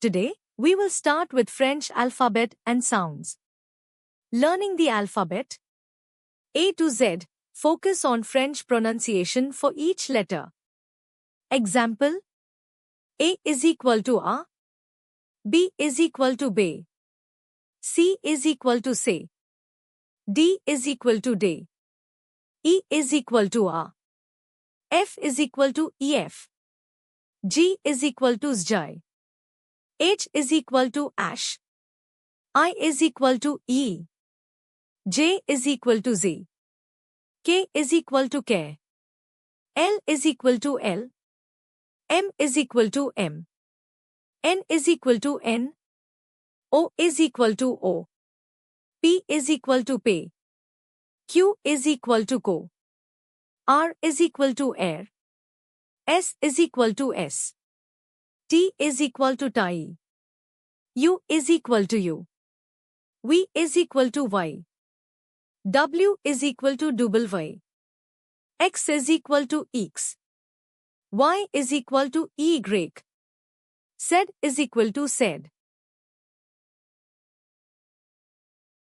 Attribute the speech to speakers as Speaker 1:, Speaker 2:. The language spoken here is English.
Speaker 1: Today, we will start with French alphabet and sounds. Learning the alphabet. A to Z. Focus on French pronunciation for each letter. Example. A is equal to A. B is equal to B. C is equal to C. D is equal to D. E is equal to A. F is equal to EF. G is equal to ZJ. H is equal to Ash. I is equal to E. J is equal to Z. K is equal to K. L is equal to L. M is equal to M. N is equal to N. O is equal to O. P is equal to P. Q is equal to Q. R is equal to air. S is equal to S. T is equal to tie. U is equal to U. V is equal to Y. W is equal to W. X is equal to X. Y is equal to Y. Z is equal to Z.